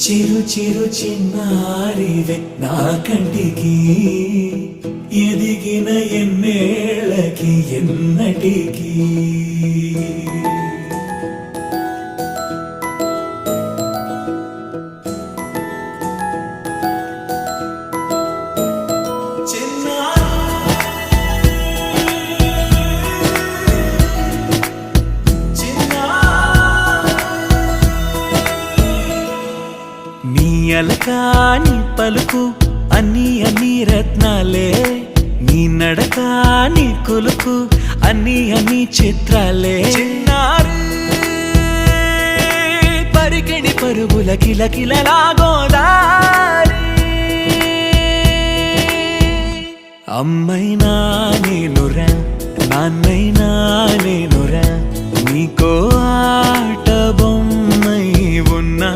చిరు చిరు చిన్నారివే నా కంటికి ఎదిగిన ఎన్నేళ్ళకి ఎన్నటికి నీ అలకాని పలుకు అన్ని అన్ని రత్నాలే నీ నడక నీ కొలుకు అన్ని అన్ని చిత్రాలే చిన్నారు పరికిణి పరుగుల కిలకిలలా గోదారి అమ్మైనా నేనురా నాన్నైనా నేనురా నీకో ఆట బొమ్మై ఉన్నా